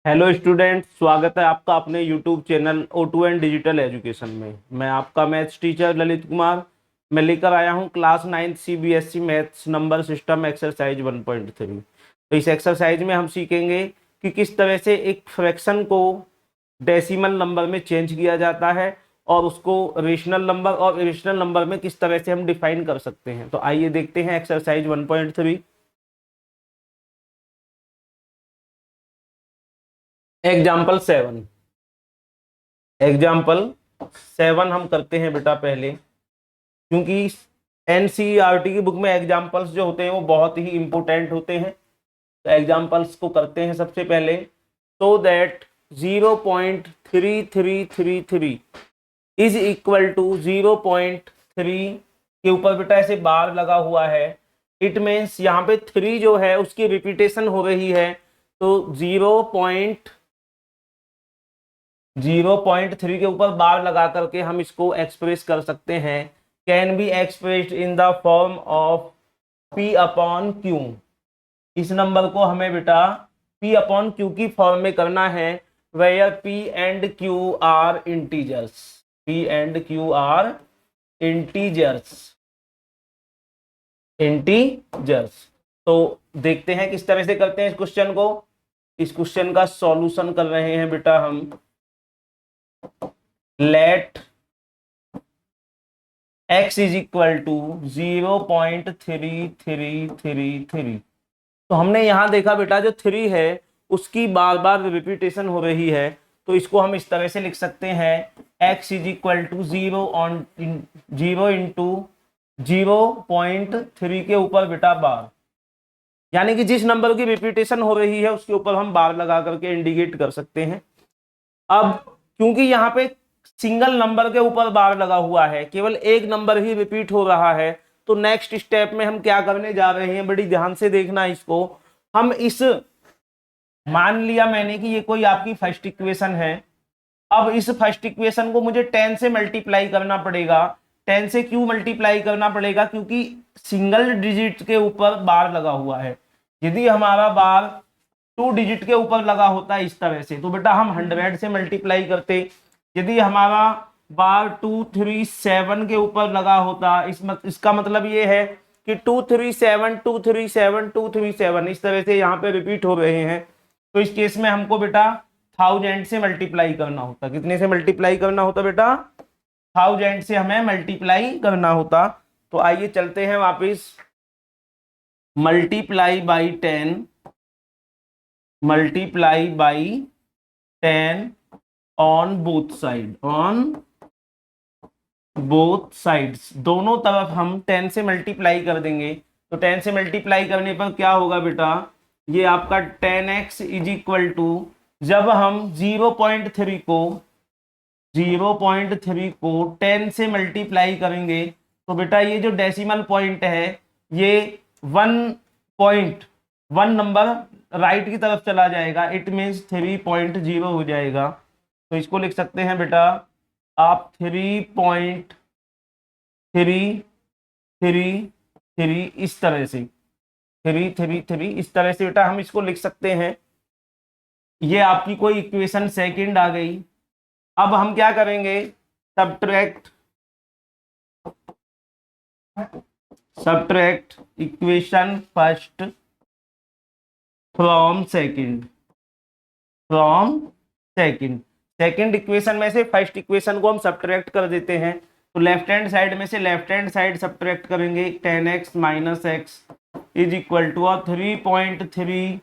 Hello student, स्वागत है आपका अपने YouTube channel O2 and digital education में। मैं आपका मैथ्स टीचर ललित कुमार। मैं लेकर आया हूं class 9 CBSE maths number system exercise 1.3। तो इस एक्सरसाइज में हम सीखेंगे कि किस तरह से एक फ्रैक्शन को डेसिमल नंबर में चेंज किया जाता है और उसको रेशनल नंबर और इरेशनल नंबर में किस तरह से हम डिफाइन कर सकते हैं। तो आइए देखते हैं एक्सरसाइज 1.3। एग्जाम्पल 7। एग्जाम्पल 7 हम करते हैं बेटा पहले, क्योंकि एनसीईआरटी की बुक में एग्जाम्पल्स जो होते हैं वो बहुत ही इंपॉर्टेंट होते हैं। तो एग्जाम्पल्स को करते हैं सबसे पहले। So that 0.3333 is equal to 0.3 के ऊपर बेटा ऐसे बार लगा हुआ है। इट मीन्स यहाँ पे 3 जो है उसकी रिपीटेशन हो रही है। तो 0.3 के ऊपर बार लगा करके हम इसको एक्सप्रेस कर सकते हैं। Can be expressed in the form of P upon Q। इस नंबर को हमें बेटा P अपॉन Q की फॉर्म में करना है, where P and Q are integers. P and Q are integers. Integers. तो देखते हैं किस तरह से करते हैं इस क्वेश्चन को। इस क्वेश्चन का सॉल्यूशन कर रहे हैं बेटा हम। Let x is equal to 0.3333। तो हमने यहां देखा बेटा जो 3 है उसकी बार बार रिपीटेशन हो रही है। तो इसको हम इस तरह से लिख सकते हैं, x is equal to 0 into 0.3 के ऊपर बेटा बार, यानी कि जिस नंबर की रिपीटेशन हो रही है उसके ऊपर हम बार लगा करके इंडिकेट कर सकते हैं। अब क्योंकि यहाँ पे सिंगल नंबर के ऊपर बार लगा हुआ है, केवल एक नंबर ही रिपीट हो रहा है, तो नेक्स्ट स्टेप में हम क्या करने जा रहे हैं, बड़ी ध्यान से देखना इसको। हम इस मान लिया मैंने कि ये कोई आपकी फर्स्ट इक्वेशन है। अब इस फर्स्ट इक्वेशन को मुझे 10 से मल्टीप्लाई करना पड़ेगा। 10 से क्यों मल्टीप्लाई करना पड़ेगा? क्योंकि सिंगल डिजिट के ऊपर बार लगा हुआ है। यदि हमारा बार 2 डिजिट के ऊपर लगा होता है इस तरह से, तो बेटा हम 100 से मल्टीप्लाई करते। यदि हमारा बार 237 के ऊपर लगा होता, इसका मतलब ये है कि 237 237 237 इस तरह से यहाँ पे रिपीट हो रहे हैं। तो इस केस में हमको बेटा 1000 से मल्टीप्लाई करना होता। कितने से मल्टीप्लाई करना होता बेटा? 1000 से हमें मल्टीप्लाई करना होता। तो आइए चलते हैं वापिस। Multiply by 10, multiply by 10 on both side, on both sides, दोनों तरफ हम 10 से मल्टीप्लाई कर देंगे। तो 10 से मल्टीप्लाई करने पर क्या होगा बेटा, ये आपका 10x इज इक्वल टू, जब हम 0.3 को 10 से मल्टीप्लाई करेंगे तो बेटा ये जो डेसिमल पॉइंट है ये 1.1 नंबर राइट की तरफ चला जाएगा। इट मीन्स 3.0 हो जाएगा। तो इसको लिख सकते हैं बेटा आप 3.333 इस तरह से, 333 इस तरह से बेटा हम इसको लिख सकते हैं। ये आपकी कोई इक्वेशन सेकंड आ गई। अब हम क्या करेंगे, subtract equation first from second, from second. Second equation में से फर्स्ट इक्वेशन को हम सब्ट्रैक्ट कर देते हैं। तो लेफ्ट हैंड साइड में से लेफ्ट हैंड साइड सब्ट्रैक्ट करेंगे। 10x minus x is equal to, और 3.3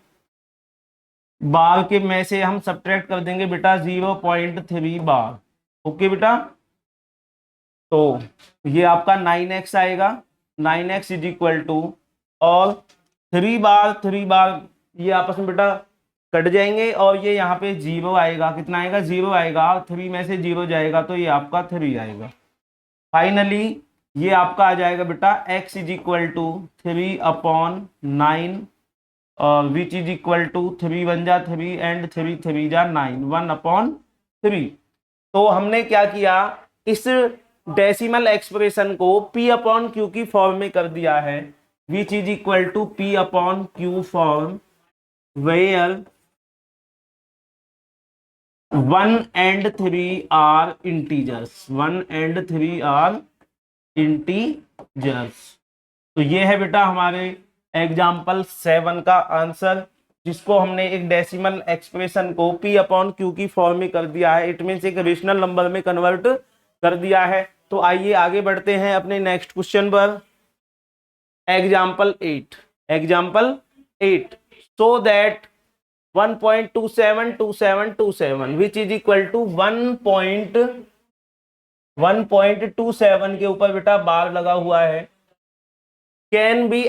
बार के में से हम सब्ट्रैक्ट कर देंगे बेटा 0.3 बार। ओके बेटा, तो ये आपका 9x आएगा। 9x इज इक्वल टू, और 3 बार ये आपस में बेटा कट जाएंगे और ये यहाँ पे 0 आएगा। कितना आएगा? 0 आएगा। 3 में से 0 जाएगा तो ये आपका 3 आएगा। फाइनली ये आपका आ जाएगा बेटा x इज इक्वल टू 3/9, और विच इज इक्वल टू 3 1 जा 3 एंड 3 3 जा 9, 1/3। तो हमने क्या किया, इस डेसिमल एक्सप्रेशन को P अपॉन Q की फॉर्म में कर दिया है, which is equal to P upon Q form, where 1 and 3 are integers, 1 and 3 are integers। तो ये है बेटा हमारे एग्जाम्पल 7 का आंसर, जिसको हमने एक डेसिमल एक्सप्रेशन को p अपॉन क्यू की फॉर्म में कर दिया है, इट मीन्स एक रेशनल नंबर में कन्वर्ट कर दिया है। तो आइए आगे बढ़ते हैं अपने नेक्स्ट क्वेश्चन पर। Example 8, example 8, so that 1.272727 which is equal to 1.27 के ऊपर बेटा बार लगा हुआ है, can be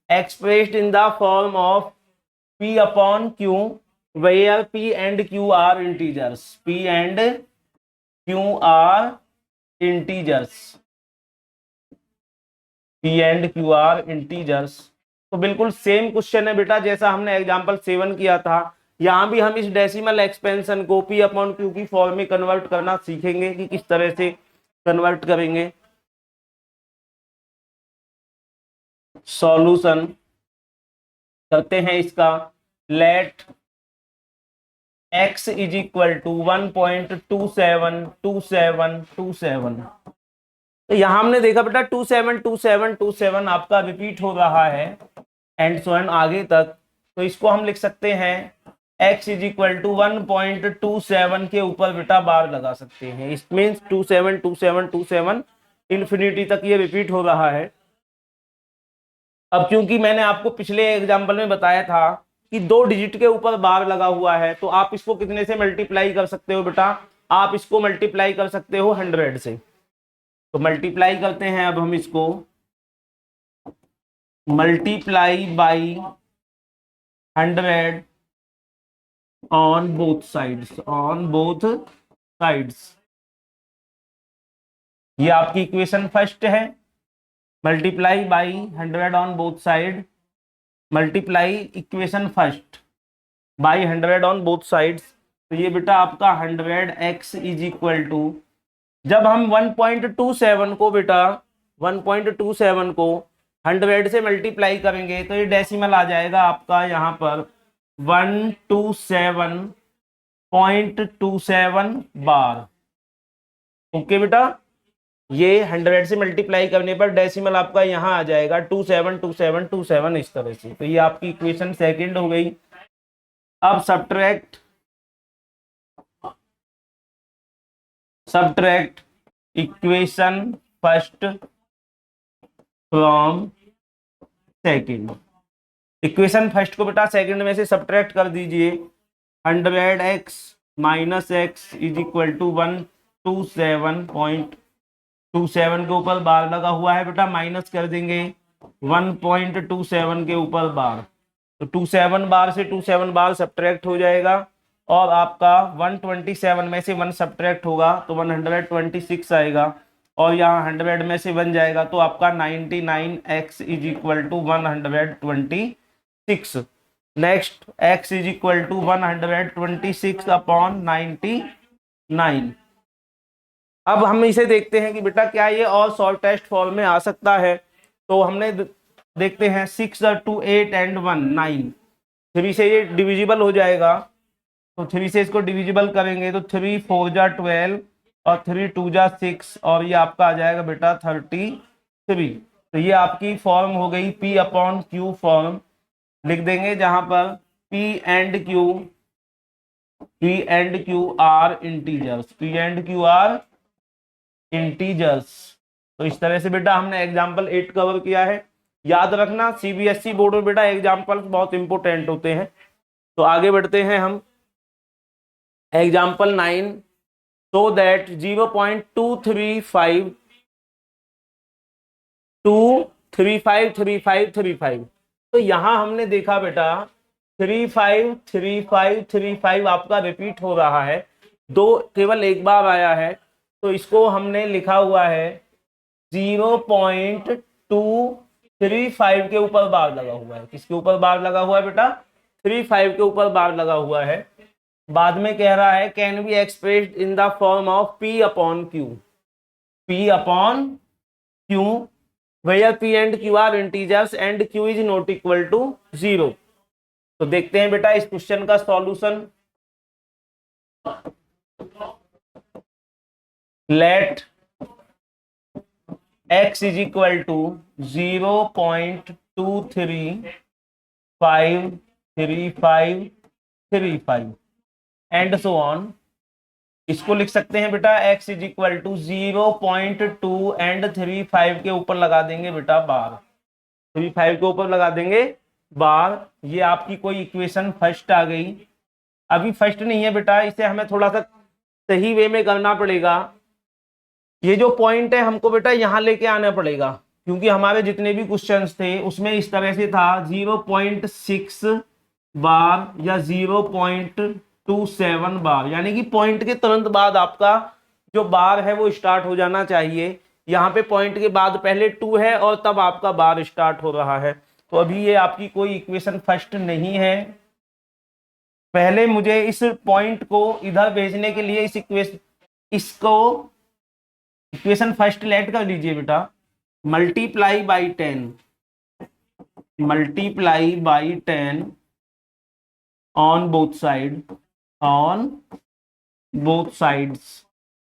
expressed in the form of p upon q where p and q are integers, p and q are integers, p and q are integers. तो बिल्कुल same question है बेटा जैसा हमने एग्जांपल 7 किया था। यहां भी हम इस डेसिमल एक्सपेंशन को p अपॉन q की फॉर्म में कन्वर्ट करना सीखेंगे कि किस तरह से कन्वर्ट करेंगे। सॉल्यूशन करते हैं इसका। Let x is equal to 1.272727। तो यहां हमने देखा बेटा 272727 आपका रिपीट हो रहा है एंड सो एंड आगे तक। तो इसको हम लिख सकते हैं x इज इक्वल टू 1.27 के ऊपर बेटा बार लगा सकते हैं। इट मीन्स 272727 इंफिनिटी तक ये रिपीट हो रहा है। अब क्योंकि मैंने आपको पिछले एग्जाम्पल में बताया था कि 2 डिजिट के ऊपर बार लगा हुआ है, तो आप इसको कितने से मल्टीप्लाई कर सकते हो बेटा? आप इसको मल्टीप्लाई कर सकते हो 100 से। तो मल्टीप्लाई करते हैं अब हम इसको, multiply by 100 on both sides, on both sides. ये आपकी इक्वेशन फर्स्ट है। Multiply by 100 on both side, multiply equation first by 100 on both sides. तो ये बेटा आपका 100x इज इक्वल टू, जब हम 1.27 को बेटा 1.27 को 100 से मल्टीप्लाई करेंगे तो ये डेसिमल आ जाएगा आपका यहाँ पर 127.27 बार। ओके बेटा, ये 100 से मल्टीप्लाई करने पर डेसिमल आपका यहाँ आ जाएगा 272727 इस तरह से। तो ये आपकी इक्वेशन सेकंड हो गई। अब subtract equation first from second. Equation first को बेटा सेकंड में से सब्ट्रैक्ट कर दीजिए। 100x minus x is equal to 127.27 के ऊपर बार लगा हुआ है बेटा, माइनस कर देंगे 1.27 के ऊपर बार। तो 27 बार से 27 बार सब्ट्रैक्ट हो जाएगा और आपका 127 में से 1 सब्ट्रैक्ट होगा तो 126 आएगा और यहाँ 100 में से 1 जाएगा तो आपका 99x is equal to 126। Next x is equal to 126 upon 99। अब हम इसे देखते हैं कि बेटा क्या ये और शॉर्टेस्ट फॉर्म में आ सकता है। तो हमने देखते हैं 6 2 8 एंड 1 9, 3 से ये डिविजिबल हो जाएगा। तो 3 से इसको डिविजिबल करेंगे तो 3 4 जा 12 और 3 2 जा 6 और ये आपका आ जाएगा बेटा 33। तो ये आपकी फॉर्म हो गई p अपॉन क्यू फॉर्म। लिख देंगे जहां पर p and q are integers, p and q are integers. तो इस तरह से बेटा हमने एग्जाम्पल 8 कवर किया है। याद रखना सीबीएसई बोर्ड में बेटा एग्जाम्पल बहुत इंपॉर्टेंट होते हैं। तो आगे बढ़ते हैं हम एग्जाम्पल 9, सो दैट 0.235 तो यहां हमने देखा बेटा 353535 आपका रिपीट हो रहा है, केवल एक बार आया है। तो इसको हमने लिखा हुआ है 0.235 के ऊपर बार लगा हुआ है। किसके ऊपर बार लगा हुआ है बेटा? 35 के ऊपर बार लगा हुआ है। बाद में कह रहा है can be expressed in the form of p upon q where p and q are integers and q is not equal to 0। तो देखते हैं बेटा इस क्वेश्चन का solution. Let x is equal to 0.2353535 and so on. इसको लिख सकते हैं बेटा x is equal to 0.2 and 35 के ऊपर लगा देंगे बेटा बार, 35 के ऊपर लगा देंगे बार। ये आपकी कोई इक्वेशन फर्स्ट आ गई। अभी फर्स्ट नहीं है बेटा, इसे हमें थोड़ा सा सही वे में करना पड़ेगा। ये जो पॉइंट है हमको बेटा यहाँ लेके आना पड़ेगा, क्योंकि हमारे जितने भी क्वेश्चंस थे उसमें इस तरह से था 0.6 बार या 0.27 बार, यानी कि पॉइंट के तुरंत बाद आपका जो बार है वो स्टार्ट हो जाना चाहिए। यहाँ पे पॉइंट के बाद पहले 2 है और तब आपका बार स्टार्ट हो रहा है। तो अभी ये आपकी कोई इक्वेशन फर्स्ट नहीं है। पहले मुझे इस पॉइंट को इधर भेजने के लिए इसको इक्वेशन फर्स्ट लेट कर लीजिए बेटा। Multiply by 10 on both sides.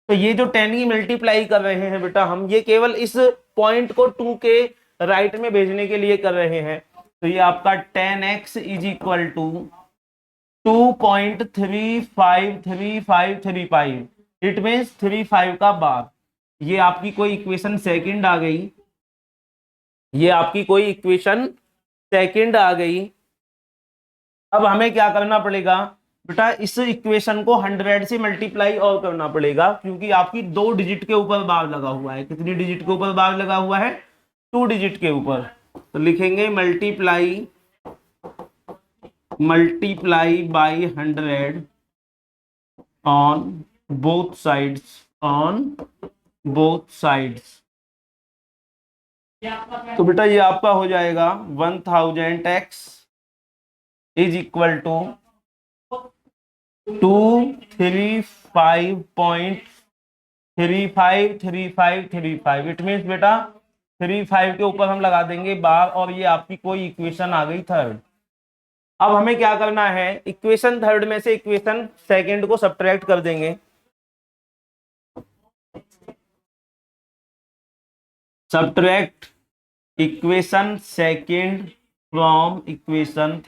तो ये जो 10 की मल्टीप्लाई कर रहे हैं बेटा हम, ये केवल इस पॉइंट को 2 के राइट में भेजने के लिए कर रहे हैं। तो ये आपका 10x is equal to 2.353535, it means 35 का बार। ये आपकी कोई इक्वेशन सेकंड आ गई, ये आपकी कोई इक्वेशन सेकंड आ गई। अब हमें क्या करना पड़ेगा बेटा, इस इक्वेशन को 100 से मल्टीप्लाई और करना पड़ेगा, क्योंकि आपकी 2 डिजिट के ऊपर बार लगा हुआ है। कितनी डिजिट के ऊपर बार लगा हुआ है? 2 डिजिट के ऊपर। तो लिखेंगे multiply by 100 on both sides. तो बेटा ये आपका हो जाएगा 1000x is equal to 235.353535। It means बेटा 35 के ऊपर हम लगा देंगे बार, और ये आपकी कोई इक्वेशन आ गई थर्ड। अब हमें क्या करना है, इक्वेशन थर्ड में से इक्वेशन सेकंड को सब्ट्रैक्ट कर देंगे। Subtract equation second from equation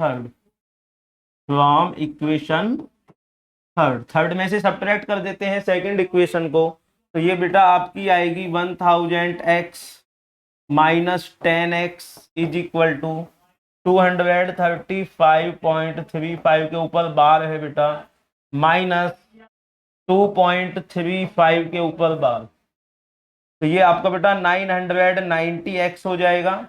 third में से सब्ट्रैक्ट कर देते हैं सेकंड इक्वेशन को। तो ये बेटा आपकी आएगी 1000x minus 10x is equal to 235.35 के ऊपर बार है बेटा, माइनस 2.35 के ऊपर बार। तो ये आपका बेटा 990x हो जाएगा,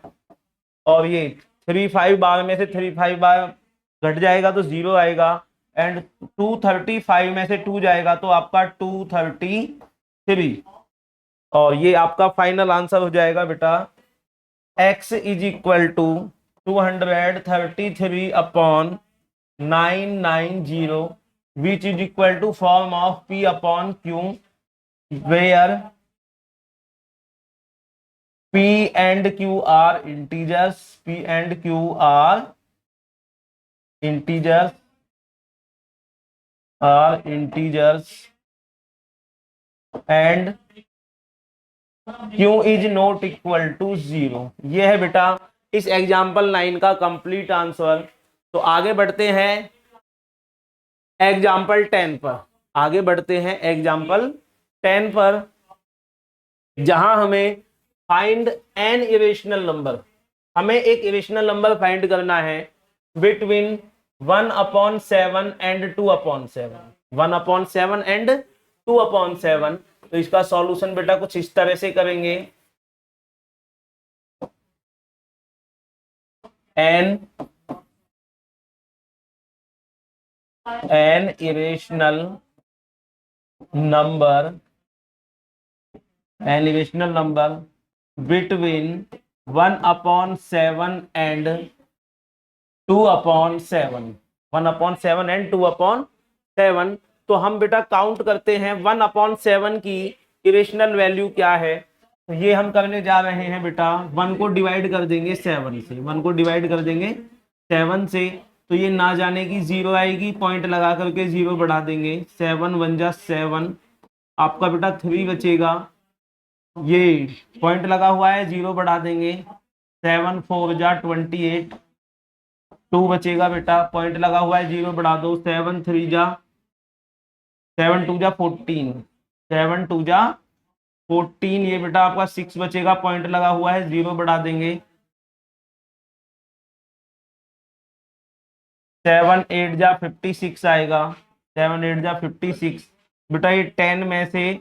और ये 35 बार में से 35 बार घट जाएगा तो 0 आएगा, एंड 235 में से 2 जाएगा तो आपका 233, और ये आपका फाइनल आंसर हो जाएगा बेटा x is equal to 233 upon 990 which is equal to form of p upon q, where p and q are integers, and q is not equal to 0। ये है बेटा इस एग्जाम्पल 9 का कंप्लीट आंसर। तो आगे बढ़ते हैं एग्जाम्पल 10 पर, जहां हमें फाइंड एन इरेशनल नंबर, हमें एक इरेशनल नंबर फाइंड करना है बिटवीन 1/7 एंड 2/7, 1/7 एंड 2/7। तो इसका सॉल्यूशन बेटा कुछ इस तरह से करेंगे। An irrational number between 1/7 and 2/7, 1/7 and 2/7। तो हम बेटा काउंट करते हैं 1/7 की इरेशनल वैल्यू क्या है। तो ये हम करने जा रहे हैं बेटा, 1 को डिवाइड कर देंगे 7 से, 1 को डिवाइड कर देंगे 7 से। तो ये ना जाने की 0 आएगी, पॉइंट लगा करके 0 बढ़ा देंगे। 7 1 जा 7, आपका बेटा 3 बचेगा, ये पॉइंट लगा हुआ है 0 बढ़ा देंगे। 7 4 जा 28, 2 बचेगा बेटा, पॉइंट लगा हुआ है 0 बढ़ा दो। 7 3 जा 7 2 जा 14, 7 2 जा 14, ये बेटा आपका 6 बचेगा, पॉइंट लगा हुआ है 0 बढ़ा देंगे। 7 8 जा 56 आएगा, 7 8 जा 56, बेटा ये 10 में से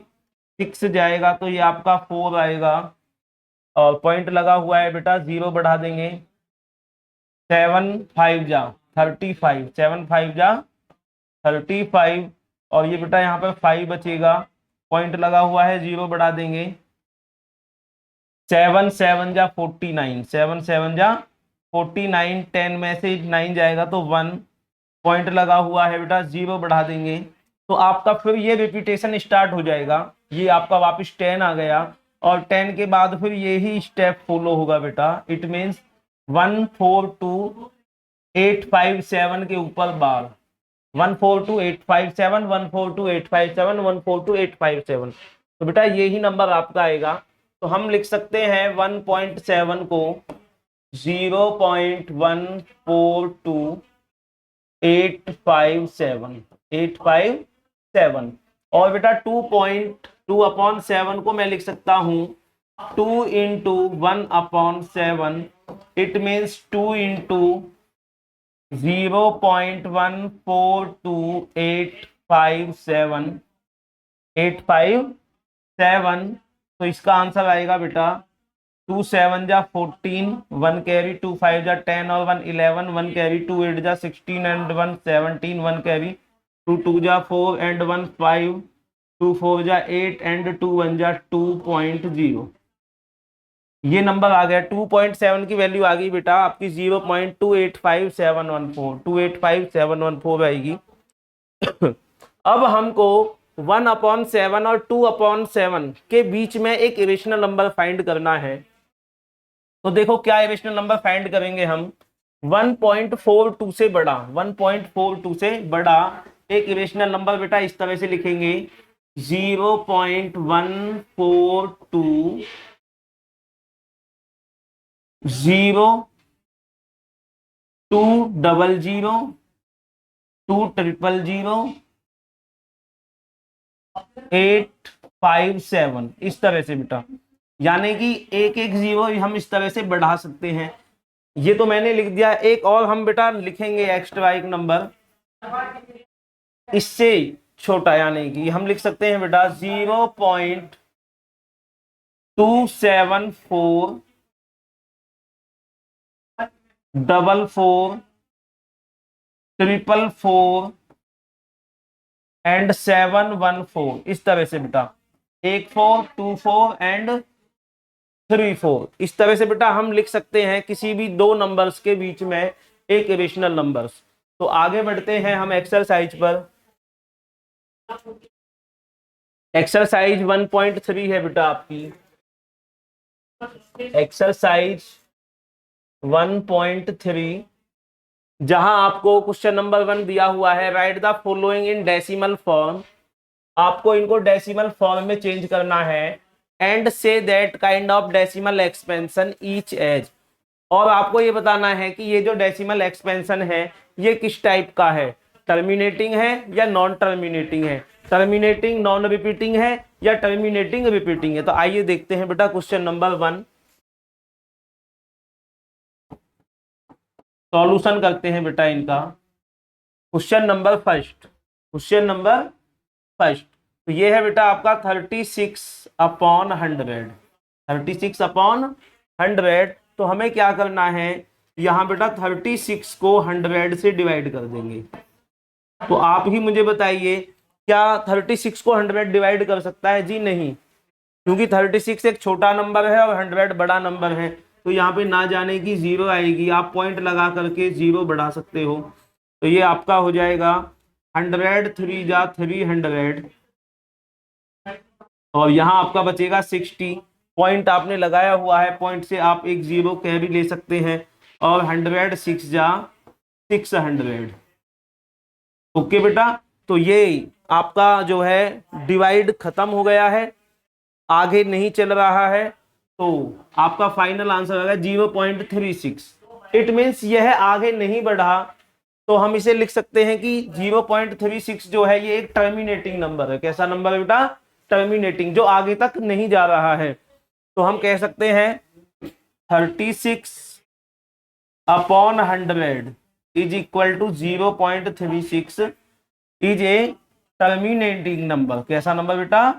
6 जाएगा तो ये आपका 4 आएगा, और पॉइंट लगा हुआ है बेटा 0 बढ़ा देंगे। 7 5 जा 35, 7 5 जा 35, और ये बेटा यहाँ पर 5 बचेगा, पॉइंट लगा हुआ है 0 बढ़ा देंगे। 7 7 जा 49, 7 7 जा 49, 10 में से 9 जाएगा तो 1, पॉइंट लगा हुआ है बेटा 0 बढ़ा देंगे। तो आपका फिर ये रिपीटेशन स्टार्ट हो जाएगा, ये आपका वापस 10 आ गया, और 10 के बाद फिर यही स्टेप फॉलो होगा बेटा। इट मीन्स 1 4 2 8 5 7 के ऊपर बार, 1 4 2 8 5 7, 1 4 2 8 5 7, 1 4 2 8 5 7, तो बेटा यही नंबर आपका आएगा। तो हम लिख सकते हैं 1.7 को 0.142857857, और बेटा 2.2/7 को मैं लिख सकता हूं 2 इंटू 1/7, इट मीन्स 2 इंटू 0.142857857, तो इसका आंसर आएगा बेटा 2 7 जा 14, 1 कैरी, 2 5 जा 10 और 1 11, 1 कैरी, 2 8 जा 16 एंड 1 17, 1 कैरी, 2 2 जा 4 एंड 1 5, 2 4 जा 8 एंड 2 1 जा 2.0, ये नंबर आ गया। 2.7 की वैल्यू आ गई बेटा आपकी 0.285714, 285714 आएगी। अब हमको 1/7 और 2/7 के बीच में एक इरेशनल नंबर फाइंड करना है। तो देखो क्या इरेशनल नंबर फाइंड करेंगे हम, 1.42 से बड़ा, 1.42 से बड़ा एक इरेशनल नंबर बेटा इस तरह से लिखेंगे 0.142 0 2 00 2 000 857, इस तरह से बेटा, यानी कि एक एक 0 हम इस तरह से बढ़ा सकते हैं। ये तो मैंने लिख दिया, एक और हम बेटा लिखेंगे एक्स्ट्रा एक नंबर इससे छोटा, यानी कि हम लिख सकते हैं बेटा 0.274 44 444 एंड 714, इस तरह से बेटा 1 4 2 4 एंड 3 4, इस तरह से बेटा हम लिख सकते हैं किसी भी दो नंबर्स के बीच में एक इरेशनल नंबर्स। तो आगे बढ़ते हैं हम एक्सरसाइज पर। एक्सरसाइज 1.3 है बेटा आपकी, एक्सरसाइज 1.3, जहां आपको क्वेश्चन नंबर 1 दिया हुआ है, right the following in decimal form, आपको इनको डेसिमल फॉर्म में चेंज करना है, and say that kind of decimal expansion each as, और आपको ये बताना है कि ये जो डेसिमल एक्सपेंशन है ये किस टाइप का है, टर्मिनेटिंग है या नॉन टर्मिनेटिंग है, टर्मिनेटिंग नॉन रिपीटिंग है या टर्मिनेटिंग रिपीटिंग है। तो आइए देखते हैं बेटा क्वेश्चन नंबर 1, सॉल्यूशन करते हैं बेटा इनका। Question number first, question number first, तो ये है बेटा आपका 36/100, 36/100। तो हमें क्या करना है, यहाँ बेटा 36 को 100 से डिवाइड कर देंगे। तो आप ही मुझे बताइए क्या 36 को 100 डिवाइड कर सकता है? जी नहीं, क्योंकि 36 एक छोटा नंबर है और 100 बड़ा नंबर है, तो यहाँ पे ना जाने की 0 आएगी, आप पॉइंट लगा करके 0 बढ़ा सकते हो। तो ये आपका हो जाएगा 100 3 जा 300, और यहाँ आपका बचेगा 60, पॉइंट आपने लगाया हुआ है, पॉइंट से आप एक 0 कह भी ले सकते हैं, और 100 6 जा 600। ओके बेटा, तो ये आपका जो है डिवाइड खत्म हो गया है, आगे नहीं चल रहा है, तो आपका फाइनल आंसर आएगा 0.36। इट मीन्स यह आगे नहीं बढ़ा, तो हम इसे लिख सकते हैं कि 0.36 जो है ये एक टर्मिनेटिंग नंबर है। कैसा नंबर है बेटा? टर्मिनेटिंग, जो आगे तक नहीं जा रहा है। तो हम कह सकते हैं 36/100 is equal to 0.36 is a terminating number. कैसा नंबर बेटा?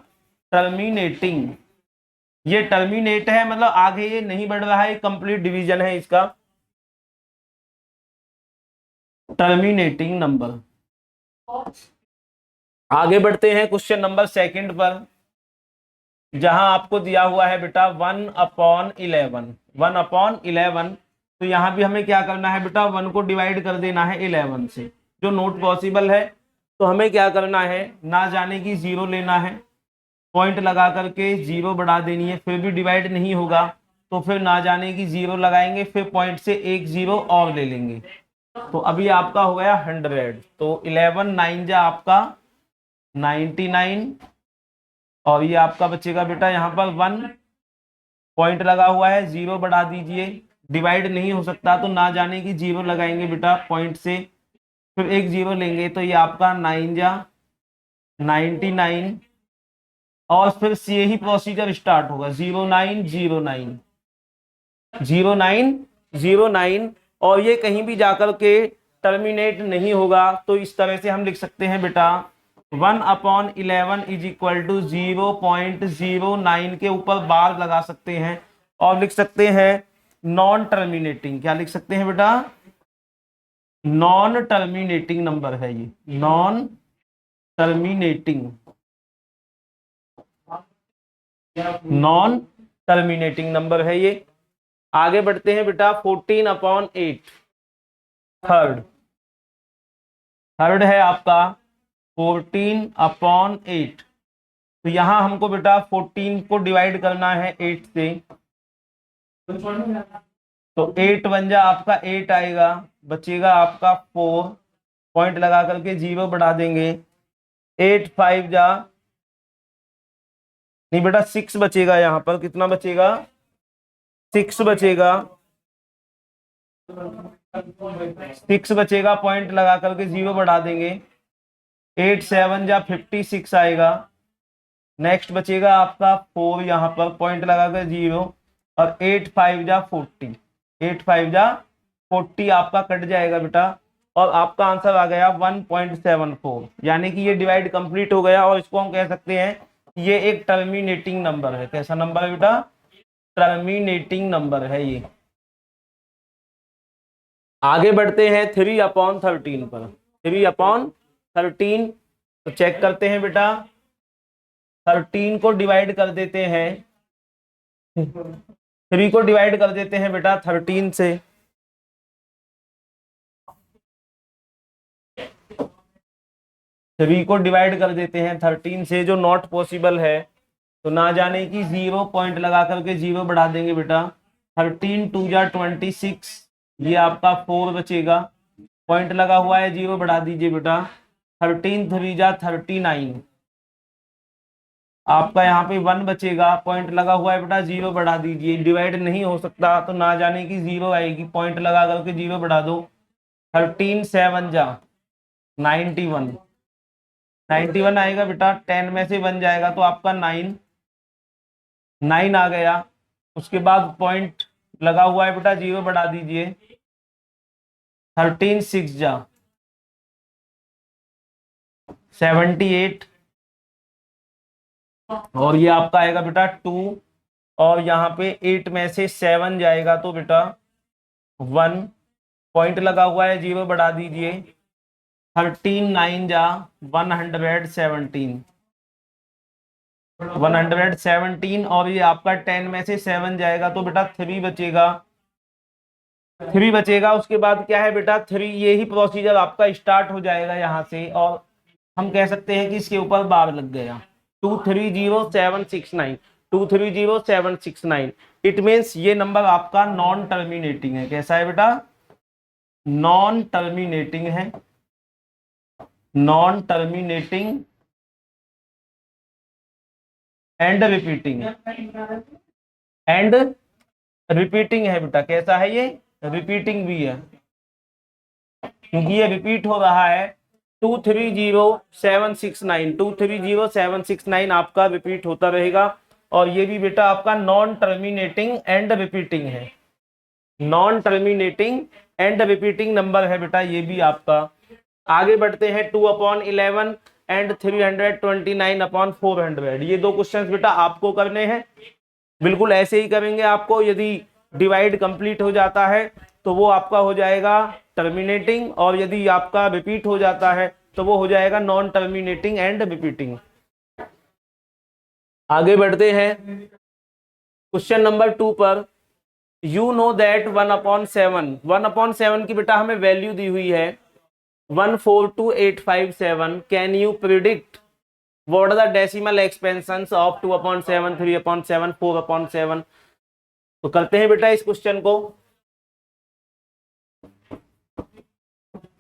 टर्मिनेटिंग। ये टर्मिनेट है मतलब आगे ये नहीं बढ़ रहा है, कंप्लीट डिवीजन है इसका, टर्मिनेटिंग नंबर। आगे बढ़ते हैं क्वेश्चन नंबर सेकंड पर, जहां आपको दिया हुआ है बेटा 1/11। 1/11, तो यहां भी हमें क्या करना है बेटा? 1 को डिवाइड कर देना है 11 से, जो नॉट पॉसिबल है। तो हमें क्या करना है? ना जाने की 0 लेना है, पॉइंट लगा करके 0 बढ़ा देनी है, फिर भी डिवाइड नहीं होगा तो फिर ना जाने की 0 लगाएंगे, फिर पॉइंट से एक 0 और ले लेंगे। तो अभी आपका हो गया 100। तो 11 9 जा आपका 99, और ये आपका बचेगा बेटा यहाँ पर 1, पॉइंट लगा हुआ है, 0 बढ़ा दीजिए, डिवाइड नहीं हो सकता तो ना जाने की 0 लगाएंगे बेटा पॉइंट से, फिर एक 0 लेंगे, तो ये आपका 9 जा 99, और फिर से यही प्रोसीजर स्टार्ट होगा 0909 0909, और ये कहीं भी जाकर के टर्मिनेट नहीं होगा। तो इस तरह से हम लिख सकते हैं बेटा 1/11 इज इक्वल टू 0.09 के ऊपर बार लगा सकते हैं और लिख सकते हैं नॉन टर्मिनेटिंग। क्या लिख सकते हैं बेटा? नॉन टर्मिनेटिंग नंबर है ये, non terminating, non terminating number है ये। आगे बढ़ते हैं बेटा 14/8, थर्ड। थर्ड है आपका 14/8। तो यहां हमको बेटा 14 को डिवाइड करना है 8 से, तो 8 बन जा आपका 8 आएगा, बचेगा आपका 4, पॉइंट लगा करके 0 बढ़ा देंगे, 8 5 जा, नहीं बेटा 6 बचेगा, यहाँ पर कितना बचेगा? 6 बचेगा, 6 बचेगा, पॉइंट लगा करके 0 बढ़ा देंगे, 8 7 जा 56 आएगा। नेक्स्ट बचेगा आपका 4, यहाँ पर पॉइंट लगा कर 0, और 8 5 जा 40, 8 5 जा 40 आपका कट जाएगा बेटा, और आपका आंसर आ गया 1.74। यानी कि ये डिवाइड कंप्लीट हो गया, और इसको हम कह सकते हैं ये एक टर्मिनेटिंग नंबर है। कैसा नंबर है बेटा? टर्मिनेटिंग नंबर है ये। आगे बढ़ते हैं 3/13 पर। 3/13, तो चेक करते हैं बेटा, 13 को डिवाइड कर देते हैं, 3 को डिवाइड कर देते हैं बेटा 13 से, 3 को डिवाइड कर देते हैं 13 से, जो नॉट पॉसिबल है। तो ना जाने की 0, पॉइंट लगा करके 0 बढ़ा देंगे बेटा, 13 2 जा 26, ये आपका 4 बचेगा, पॉइंट लगा हुआ है 0 बढ़ा दीजिए बेटा, 13 3 जा 39, आपका यहाँ पे 1 बचेगा, पॉइंट लगा हुआ है बेटा 0 बढ़ा दीजिए, डिवाइड नहीं हो सकता तो ना जाने की 0 आएगी, पॉइंट लगा करके 0 बढ़ा दो, 13 7 जा 91, 91 आएगा बेटा, 10 में से 1 जाएगा तो आपका 9 9 आ गया। उसके बाद पॉइंट लगा हुआ है बेटा 0 बढ़ा दीजिए, 13 6 जा 78, और ये आपका आएगा बेटा 2, और यहाँ पे 8 में से 7 जाएगा तो बेटा 1, पॉइंट लगा हुआ है 0 बढ़ा दीजिए, 13 9 जा 117, 117, और ये आपका 10 में से 7 जाएगा तो बेटा 3 बचेगा, 3 बचेगा। उसके बाद क्या है बेटा 3, यही प्रोसीजर आपका स्टार्ट हो जाएगा यहाँ से, और हम कह सकते हैं कि इसके ऊपर बार लग गया 230769, 230769। इट मीन्स ये नंबर आपका नॉन टर्मिनेटिंग है। कैसा है बेटा? नॉन टर्मिनेटिंग है, non terminating and repeating, and repeating है बेटा। कैसा है ये? रिपीटिंग भी है, क्योंकि ये रिपीट हो रहा है। 230769 230769 आपका रिपीट होता रहेगा। और ये भी बेटा आपका नॉन टर्मिनेटिंग एंड रिपीटिंग है, non terminating and repeating number है बेटा ये भी आपका। आगे बढ़ते हैं 2/11 एंड 329/400। ये दो क्वेश्चंस बेटा आपको करने हैं, बिल्कुल ऐसे ही करेंगे आपको। यदि डिवाइड कंप्लीट हो जाता है तो वो आपका हो जाएगा टर्मिनेटिंग, और यदि आपका रिपीट हो जाता है तो वो हो जाएगा नॉन टर्मिनेटिंग एंड रिपीटिंग। आगे बढ़ते हैं क्वेश्चन नंबर 2 पर। यू नो दैट 1/7 की बेटा हमें वैल्यू दी हुई है 142857। Can you predict what are the decimal expansions of 2/7, 3/7, 4/7? तो करते हैं बेटा इस क्वेश्चन को,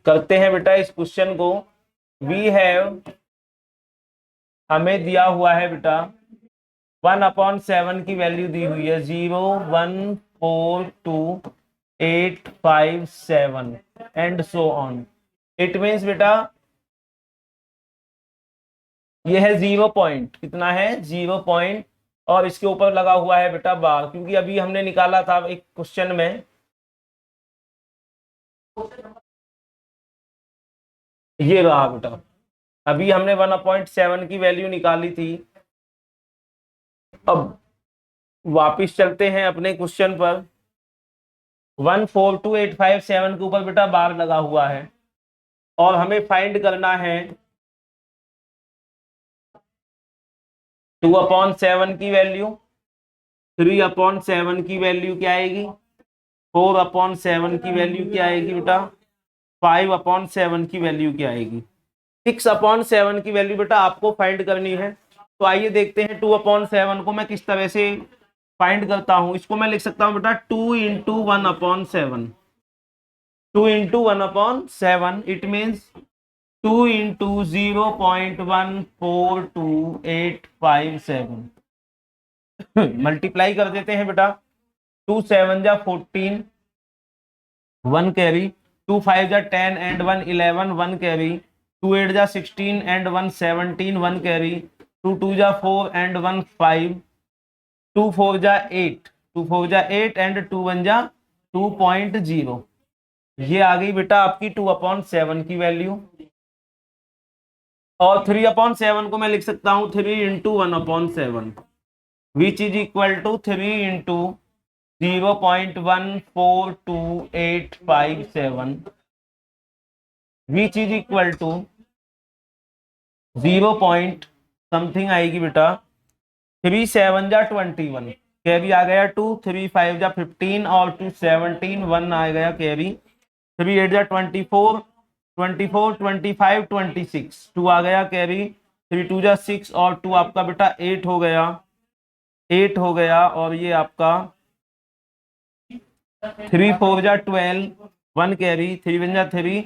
करते हैं बेटा इस क्वेश्चन को। वी हैव, हमें दिया हुआ है बेटा 1/7 की वैल्यू दी हुई है 0142857 and so on. It means बेटा ये है 0 पॉइंट, कितना है 0 पॉइंट, और इसके ऊपर लगा हुआ है बेटा बार, क्योंकि अभी हमने निकाला था एक क्वेश्चन में, ये रहा बेटा। अभी हमने 1/7 की वैल्यू निकाली थी। अब वापिस चलते हैं अपने क्वेश्चन पर। 142857 के ऊपर बेटा बार लगा हुआ है, और हमें फाइंड करना है 2/7 की वैल्यू, 3/7 की वैल्यू क्या आएगी, 4/7 की वैल्यू क्या आएगी बेटा, 5/7 की वैल्यू क्या आएगी, 6/7 की वैल्यू बेटा आपको फाइंड करनी है। तो आइए देखते हैं 2/7 को मैं किस तरह से फाइंड करता हूं। इसको मैं लिख सकता हूं बेटा 2 into 1/7, 2 into 1/7, it means 2 into 0.142857। Multiply कर देते हैं बेटा, 2 7 जा 14, 1 कैरी, 2 5 जा 10 एंड 1 11, 1 कैरी, 2 8 जा 16 एंड 1 17, 1 कैरी, 2 2 जा 4 एंड 1 5, 2 4 जा 8, 2 4 जा 8 एंड 2 1 जा 2.0। ये आ गई बेटा आपकी 2/7 की वैल्यू। और 3/7 को मैं लिख सकता हूं 3 into 1/7, which is equal to 3 into 0.142857, which is equal to 0 point something आएगी बेटा, 3 7 जा 21, कैरी आ गया 2, 3 5 जा 15 और 2 17, 1 आ गया कैरी, 3 8 जा 24, 24 25 26, 2 आ गया कैरी, 3 2 जा 6 और 2 आपका बेटा 8 हो गया, 8 हो गया, और ये आपका 3 4 जा 12, 1 कैरी, 3 1 जा 3,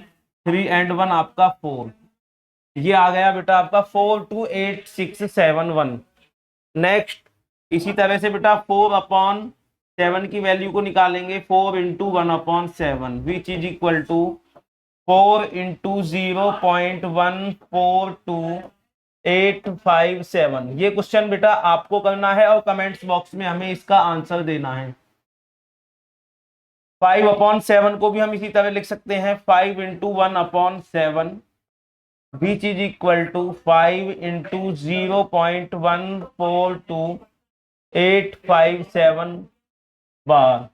3 एंड 1 आपका 4। ये आ गया बेटा आपका 428671। नेक्स्ट इसी तरह से बेटा 4/7 की वैल्यू को निकालेंगे, 4 into 1/7, which is equal to 4 into 0.142857। ये क्वेश्चन बेटा आपको करना है, और कमेंट्स बॉक्स में हमें इसका आंसर देना है। 5/7 को भी हम इसी तरह लिख सकते हैं, 5 into 1/7, which is equal to 5 into 0.142857 bar.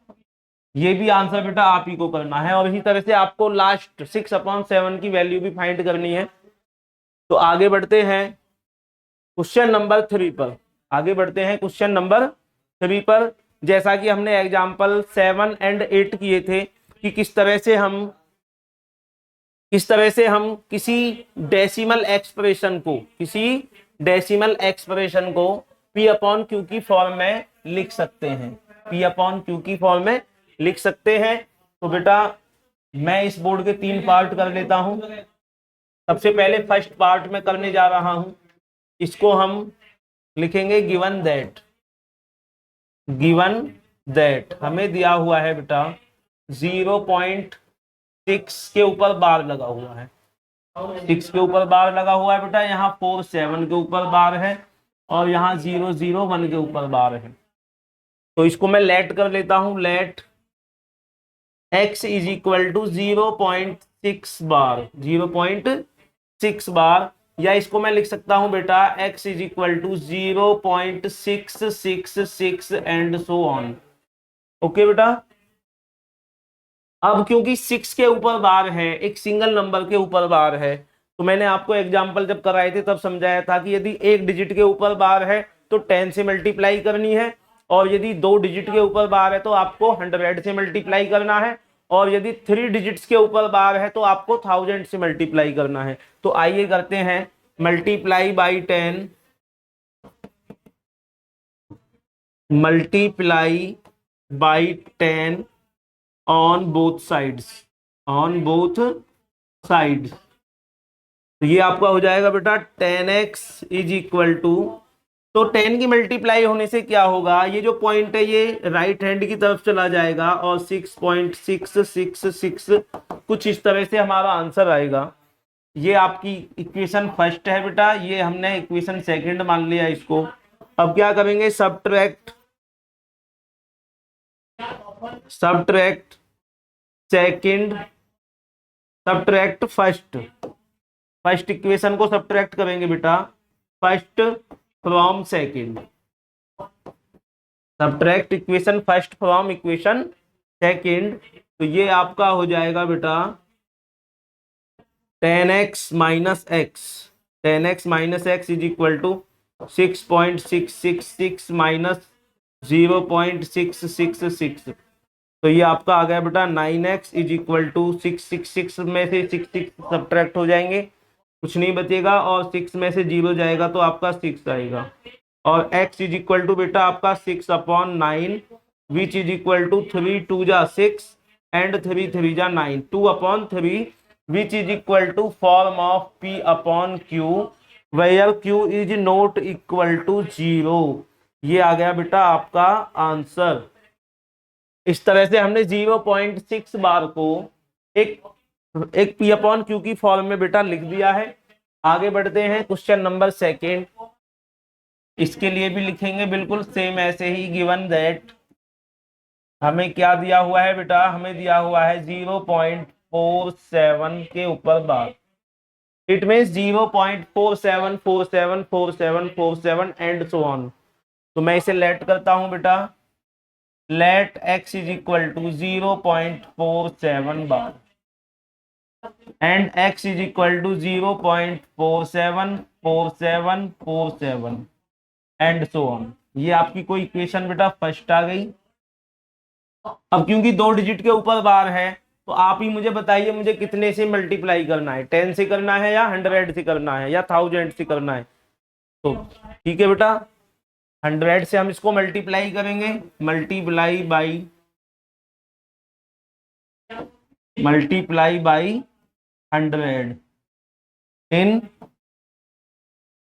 ये भी आंसर बेटा आप ही को करना है, और इसी तरह से आपको लास्ट 6/7 की वैल्यू भी फाइंड करनी है। तो आगे बढ़ते हैं क्वेश्चन नंबर 3 पर, आगे बढ़ते हैं क्वेश्चन नंबर 3 पर। जैसा कि हमने एग्जाम्पल 7 एंड 8 किए थे कि किस तरह से हम किसी डेसिमल एक्सप्रेशन को P/Q की फॉर्म में लिख सकते हैं, P/Q की फॉर्म में लिख सकते हैं। तो बेटा मैं इस बोर्ड के 3 पार्ट कर लेता हूं। सबसे पहले फर्स्ट पार्ट में करने जा रहा हूं, इसको हम लिखेंगे गिवन दैट हमें दिया हुआ है बेटा 0.6 के ऊपर बार लगा हुआ है, 6 के ऊपर बार लगा हुआ है बेटा, यहाँ 47 के ऊपर बार है और यहाँ 001 के ऊपर बार है। तो इसको मैं लेट कर लेता हूं, let x is equal to 0.6 bar, 0.6 bar, या इसको मैं लिख सकता हूं बेटा x is equal to 0.666 and so on. Okay बेटा, अब क्योंकि 6 के ऊपर बार है, एक सिंगल नंबर के ऊपर बार है, तो मैंने आपको एग्जांपल जब कराए थे तब समझाया था कि यदि एक डिजिट के ऊपर बार है तो 10 से मल्टीप्लाई करनी है, और यदि 2 डिजिट के ऊपर बार है तो आपको 100 से मल्टीप्लाई करना है, और यदि 3 डिजिट्स के ऊपर बार है तो आपको 1000 से मल्टीप्लाई करना है। तो आइए करते हैं, multiply by 10, multiply by 10 on both sides, on both sides. तो ये आपका हो जाएगा बेटा 10x इज इक्वल टू, तो 10 की मल्टीप्लाई होने से क्या होगा, ये जो पॉइंट है ये राइट हैंड की तरफ चला जाएगा और 6.666 कुछ इस तरह से हमारा आंसर आएगा। ये आपकी इक्वेशन फर्स्ट है बेटा, ये हमने इक्वेशन सेकंड मान लिया इसको। अब क्या करेंगे, subtract second, subtract first equation को सब्ट्रैक्ट करेंगे बेटा first from second, subtract equation first from equation second. तो ये आपका हो जाएगा बेटा 10x minus x is equal to 6.666 minus 0.666। तो ये आपका आ गया बेटा 9x इज इक्वल टू 666 में से 66 सब्ट्रैक्ट हो जाएंगे, कुछ नहीं बचेगा, और 6 में से 0 जाएगा तो आपका 6 आएगा, और x इज इक्वल टू बेटा आपका 6/9 विच इज इक्वल टू 3 2 जा 6 एंड 3 3 जा 9, 2/3 which is equal to form of p/q वेयर q is not equal to 0। ये आ गया बेटा आपका आंसर। इस तरह से हमने 0.6 बार को एक p/q की फॉर्म में बेटा लिख दिया है। आगे बढ़ते हैं, क्वेश्चन नंबर सेकेंड, इसके लिए भी लिखेंगे बिल्कुल सेम ऐसे ही, गिवन दैट हमें क्या दिया हुआ है बेटा, हमें दिया हुआ है 0.47 के ऊपर bar, it means 0.47474747 and so on. तो मैं इसे लेट करता हूं बेटा, let x is equal to 0.47 bar and x is equal to 0.474747 and so on. ये आपकी कोई इक्वेशन बेटा फर्स्ट आ गई। अब क्योंकि 2 डिजिट के ऊपर बार है तो आप ही मुझे बताइए मुझे कितने से मल्टीप्लाई करना है, 10 से करना है या 100 से करना है या 1000 से करना है। तो ठीक है बेटा, 100 से हम इसको मल्टीप्लाई करेंगे, multiply by 100 in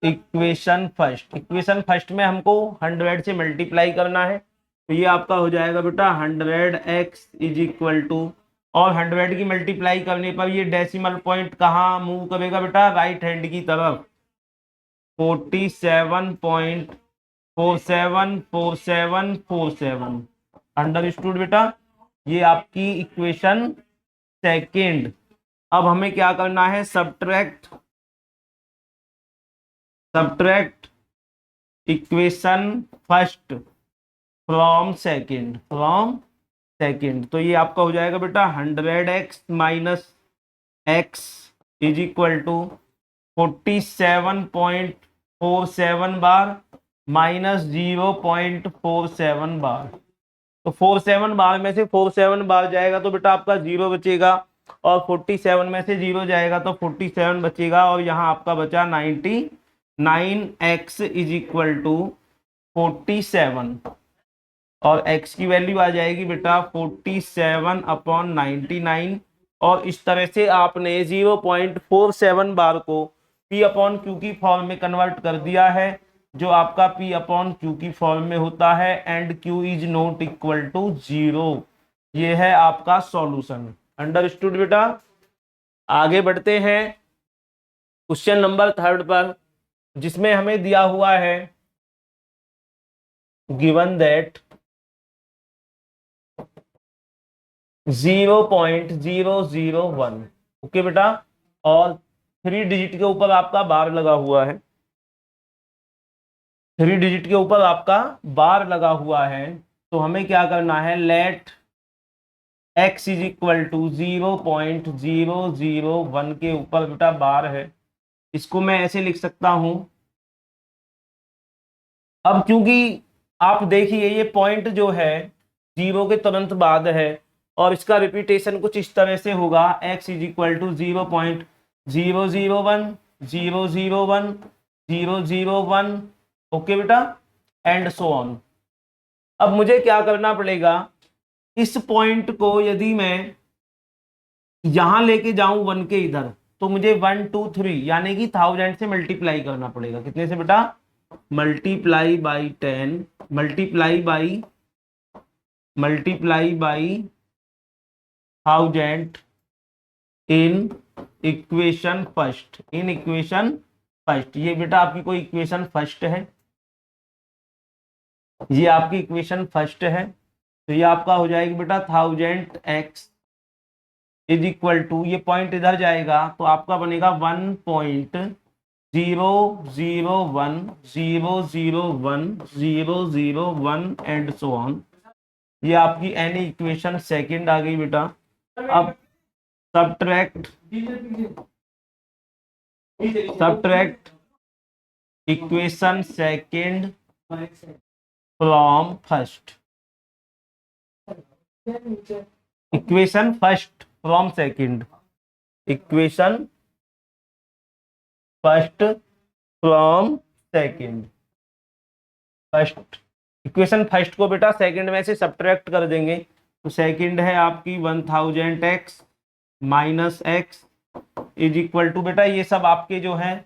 equation first में हमको 100 से मल्टीप्लाई करना है। तो ये आपका हो जाएगा बेटा 100x इज इक्वल टू, और 100 की मल्टीप्लाई करने पर ये डेसिमल पॉइंट कहाँ मूव करेगा बेटा, राइट हैंड की तरफ, 47.474747 अंडरस्टूड बेटा। ये आपकी इक्वेशन सेकेंड। अब हमें क्या करना है, subtract equation first from second, तो ये आपका हो जाएगा बेटा 100x minus x is equal to 47.47 bar minus 0.47 bar. तो 47 बार में से 47 बार जाएगा तो बेटा आपका 0 बचेगा, और 47 में से 0 जाएगा तो 47 बचेगा, और यहाँ आपका बचा 99x इज इक्वल टू 47, और x की वैल्यू आ जाएगी बेटा 47/99 और इस तरह से आपने 0.47 बार को P अपॉन क्यू की फॉर्म में कन्वर्ट कर दिया है, जो आपका P अपॉन क्यू की फॉर्म में होता है, and Q is not equal to 0। ये है आपका सॉल्यूशन। अंडरस्टूड बेटा। आगे बढ़ते हैं क्वेश्चन नंबर 3 पर, जिसमें हमें दिया हुआ है गिवन दैट 0.001। ओके बेटा, और 3 डिजिट के ऊपर आपका बार लगा हुआ है, 3 डिजिट के ऊपर आपका बार लगा हुआ है। तो हमें क्या करना है, let x is equal to 0.001 के ऊपर बेटा बार है। इसको मैं ऐसे लिख सकता हूं। अब क्योंकि आप देखिए ये पॉइंट जो है 0 के तुरंत बाद है, और इसका रिपीटेशन कुछ इस तरह से होगा, x is equal to 0.001 001 001। Okay बेटा, एंड सो ऑन। अब मुझे क्या करना पड़ेगा, इस पॉइंट को यदि मैं यहां लेके जाऊं 1 के इधर, तो मुझे 1 2 3 यानी कि 1000 से मल्टीप्लाई करना पड़ेगा। कितने से बेटा, multiply by 10, multiply by 1000 in equation first, in equation first. ये बेटा आपकी कोई इक्वेशन फर्स्ट है, ये आपकी इक्वेशन फर्स्ट है। तो ये आपका हो जाएगी बेटा 1000x इज इक्वल टू, ये पॉइंट इधर जाएगा तो आपका बनेगा 1.001 एंड सो ऑन। ये आपकी एनी इक्वेशन सेकंड आ गई बेटा। अब subtract equation second from first, equation first from second, equation first from second. First equation first को बेटा सेकंड में से सब्ट्रैक्ट कर देंगे, तो सेकंड है आपकी 1000x minus x is equal to, बेटा ये सब आपके जो है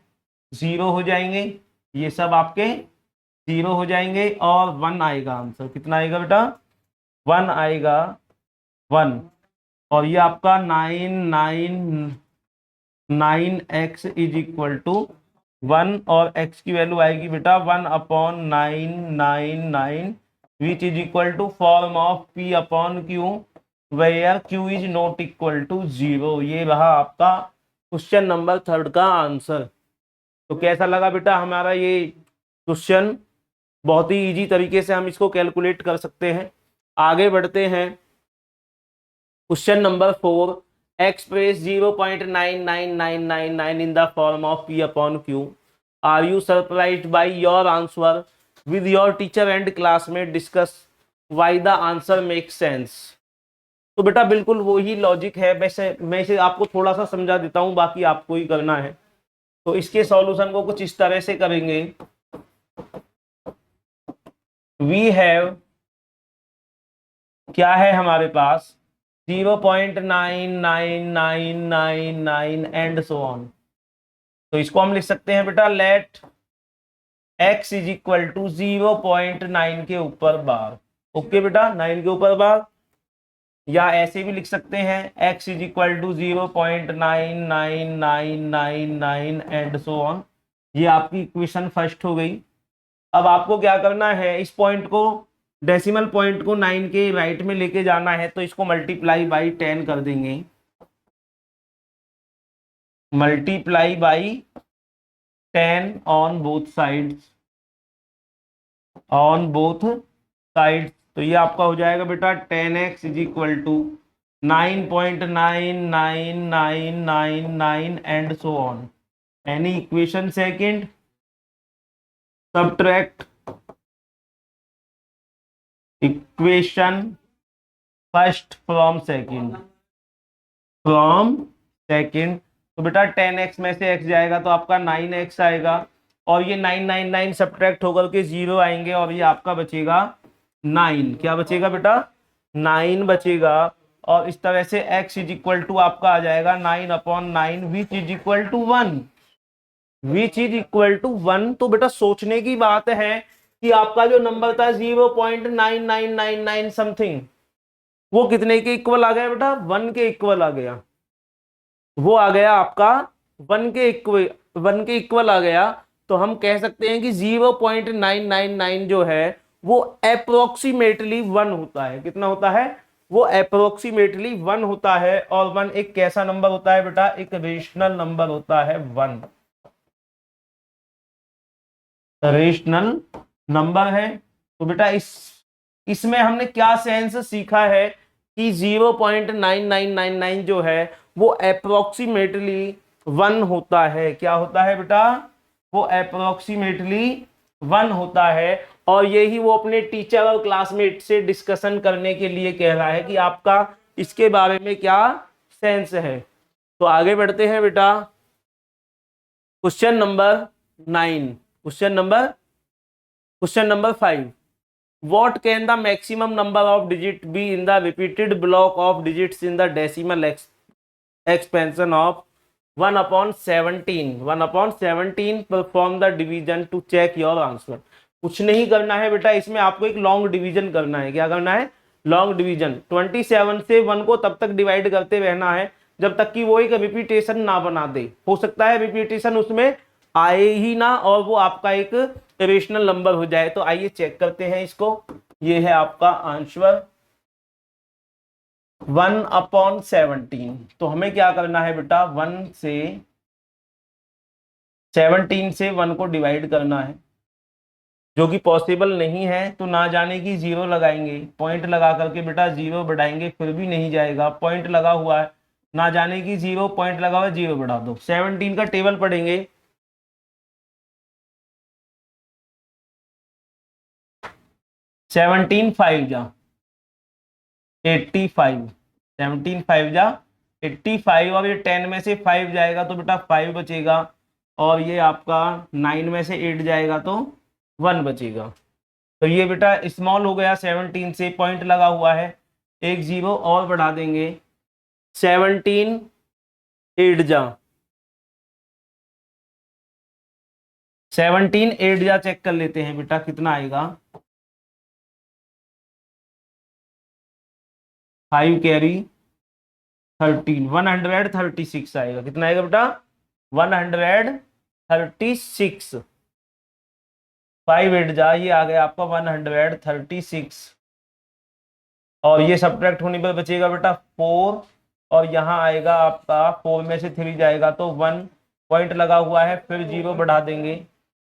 0 हो जाएंगे, ये सब आपके 0 हो जाएंगे, और 1 आएगा आंसर। कितना आएगा बेटा, 1 आएगा, 1। और ये आपका 999x इज इक्वल टू 1, और x की वैल्यू आएगी बेटा 1/999 which is equal to form of P upon Q where Q is not equal to 0। ये रहा आपका क्वेश्चन नंबर 3 का आंसर। तो कैसा लगा बेटा हमारा ये क्वेश्चन, बहुत ही इजी तरीके से हम इसको कैलकुलेट कर सकते हैं। आगे बढ़ते हैं question number 4, express 0.99999 in the form of P upon Q। Are you surprised by your answer with your teacher and classmate discuss why the answer make sense. तो बेटा बिल्कुल वही लॉजिक है, वैसे मैं इसे आपको थोड़ा सा समझा देता हूं, बाकी आपको ही करना है। तो इसके सॉल्यूशन को कुछ इस तरह से करेंगे, वी हैव, क्या है हमारे पास 0.9999 एंड सो ऑन। तो इसको हम लिख सकते हैं बेटा let x is equal to 0.9 के ऊपर बार। ओके बेटा, 9 के ऊपर बार, या ऐसे भी लिख सकते हैं x is equal to 0.99999 and so on. ये आपकी इक्वेशन फर्स्ट हो गई। अब आपको क्या करना है, इस पॉइंट को, डेसिमल पॉइंट को 9 के राइट में लेके जाना है, तो इसको मल्टीप्लाई बाई 10 कर देंगे, multiply by 10 on both sides, on both sides. तो ये आपका हो जाएगा बेटा 10x is equal to 9.99999 and so on. Any equation second, subtract equation first from second, from second. तो बेटा 10x में से x जाएगा तो आपका 9x आएगा, और ये 999 सब्ट्रैक्ट होकर के 0 आएंगे, और ये आपका बचेगा 9। क्या बचेगा बेटा, 9 बचेगा। और इस तरह से x इज इक्वल टू आपका आ जाएगा 9/9 which is equal to 1, which is equal to 1। तो बेटा सोचने की बात है कि आपका जो नंबर था 0.9999 समथिंग, वो कितने के इक्वल आ गया बेटा, 1 के इक्वल आ गया। वो आ गया आपका 1 के इक्वल आ गया। तो हम कह सकते हैं कि 0.999 जो है वो अप्रोक्सीमेटली 1 होता है। कितना होता है, वो अप्रोक्सीमेटली 1 होता है। और 1 एक कैसा नंबर होता है बेटा, एक रेशनल नंबर होता है 1, रेशनल नंबर है। तो बेटा इसमें हमने क्या सेंस सीखा है कि 0.9999 जो है वो अप्रोक्सीमेटली 1 होता है। क्या होता है बेटा, वो अप्रोक्सीमेटली 1 होता है। और यही वो अपने टीचर और क्लासमेट से डिस्कशन करने के लिए कह रहा है कि आपका इसके बारे में क्या सेंस है। तो आगे बढ़ते हैं बेटा, question number 9, question number 5। What can the maximum number of digits be in the repeated block of digits in the decimal expansion of 1/17? 1/17 perform the division to check your answer। कुछ नहीं करना है बेटा, इसमें आपको एक लॉन्ग डिवीजन करना है। क्या करना है, लॉन्ग डिवीजन। 27 से 1 को तब तक डिवाइड करते रहना है जब तक कि वो एक रिपीटेशन ना बना दे। हो सकता है रिपीटेशन उसमें आए ही ना और वो आपका एक रेशनल नंबर हो जाए। तो आइए चेक करते हैं इसको। ये है आपका आंसर 1/17। तो हमें क्या करना है बेटा, 17 से 1 को डिवाइड करना है, जो कि पॉसिबल नहीं है। तो ना जाने की 0 लगाएंगे, पॉइंट लगा करके बेटा 0 बढ़ाएंगे, फिर भी नहीं जाएगा। पॉइंट लगा हुआ है, ना जाने की 0, पॉइंट लगा हुआ है, 0 बढ़ा दो। 17 का टेबल पढ़ेंगे, 17 5 जा 85, 17 5 जा 85। और ये 10 में से 5 जाएगा तो बेटा 5 बचेगा। और ये आपका 9 में से 8 जाएगा तो 1 बचेगा। तो ये बेटा स्मॉल हो गया 17 से, पॉइंट लगा हुआ है, एक 0 और बढ़ा देंगे। 17 8 जा 17 8 जा चेक कर लेते हैं बेटा कितना आएगा। 5 कैरी 13, 136 आएगा। कितना आएगा बेटा, 136। 5 8 जा, ये आ गया आपका 136। और ये सब्ट्रैक्ट होने पर बचेगा बेटा 4। और यहाँ आएगा आपका 4 में से 3 जाएगा तो 1, पॉइंट लगा हुआ है, फिर 0 बढ़ा देंगे।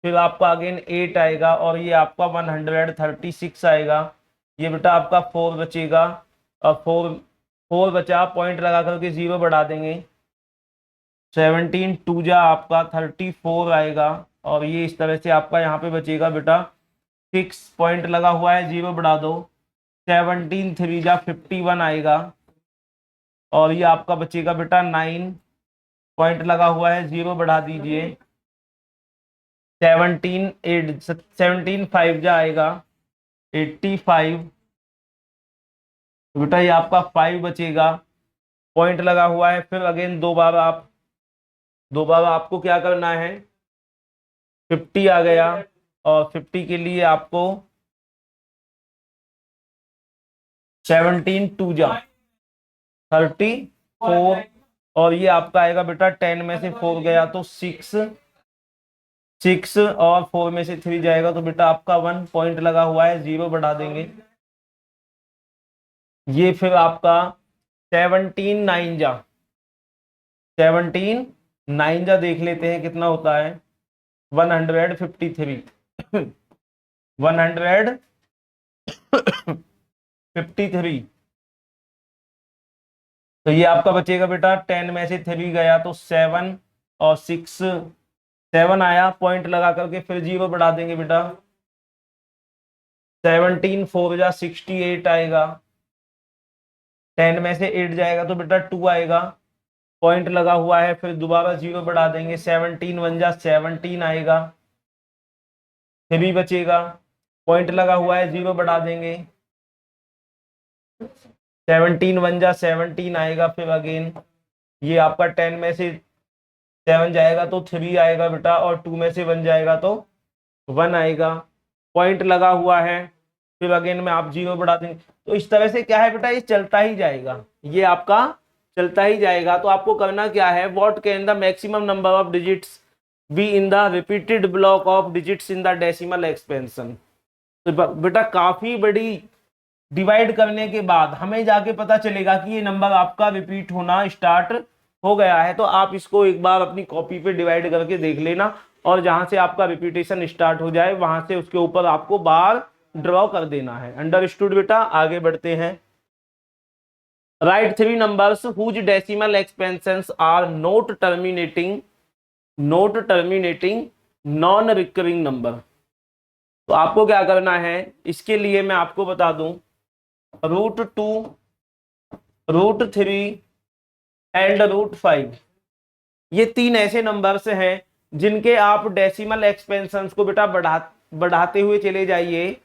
फिर आपका अगेन 8 आएगा और ये आपका 136 आएगा। ये बेटा आपका 4 बचेगा और 4 बचा, पॉइंट लगा करके 0 बढ़ा देंगे। 17 2 जा आपका 34 आएगा। और ये इस तरह से आपका यहाँ पे बचेगा बेटा 6, पॉइंट लगा हुआ है, 0 बढ़ा दो। 17 3 जा 51 आएगा। और ये आपका बचेगा बेटा 9, पॉइंट लगा हुआ है, 0 बढ़ा दीजिए। 17 5 जा आएगा 85। तो बेटा ये आपका 5 बचेगा, पॉइंट लगा हुआ है, फिर अगेन दोबारा आपको क्या करना है, 50 आ गया। और 50 के लिए आपको 17 2 जा 34। और ये आपका आएगा बेटा 10 में से 4 गया तो 6 और 4 में से 3 जाएगा तो बेटा आपका 1, पॉइंट लगा हुआ है, 0 बढ़ा देंगे। ये फिर आपका 17 9 जा 17 9 जा देख लेते हैं कितना होता है, 153 153। तो ये आपका बचेगा बेटा 10 में से 3 गया तो 7 और 6, 7 आया, पॉइंट लगा करके फिर 0 बढ़ा देंगे बेटा। 17 4 जा 68 आएगा। 10 में से 8 जाएगा तो बेटा 2 आएगा, पॉइंट लगा हुआ है, फिर दोबारा 0 बढ़ा देंगे। 17 1 जा 17 आएगा। 3 बचेगा, पॉइंट लगा हुआ है, 0 बढ़ा देंगे। 17 वन जा 17 आएगा, फिर अगेन ये आपका 10 में से 7 जाएगा तो 3 आएगा बेटा, और 2 में से 1 जाएगा तो 1 आएगा। पॉइंट लगा हुआ है, फिर अगेन में आप 0 बढ़ा देंगे। तो इस तरह से क्या है बेटा, ये चलता ही जाएगा, ये आपका चलता ही जाएगा। तो आपको करना क्या है, what can the maximum number of digits be in the repeated block of digits in the decimal expansion. तो बेटा काफी बड़ी डिवाइड करने के बाद हमें जाके पता चलेगा कि ये नंबर आपका रिपीट होना स्टार्ट हो गया है। तो आप इसको एक बार अपनी कॉपी पे डिवाइड करके देख लेना, और जहां से आपका रिपीटेशन स्टार्ट हो जाए वहां से उसके ऊपर आपको बार ड्रॉ कर देना है। अंडरस्टूड बेटा, आगे बढ़ते हैं। Write 3 numbers whose decimal expansions are not terminating non recurring number. तो आपको क्या करना है, इसके लिए मैं आपको बता दूं, √2, √3 एंड √5, ये 3 ऐसे नंबर्स हैं जिनके आप डेसिमल एक्सपेंशंस को बेटा बढ़ाते हुए चले जाइए।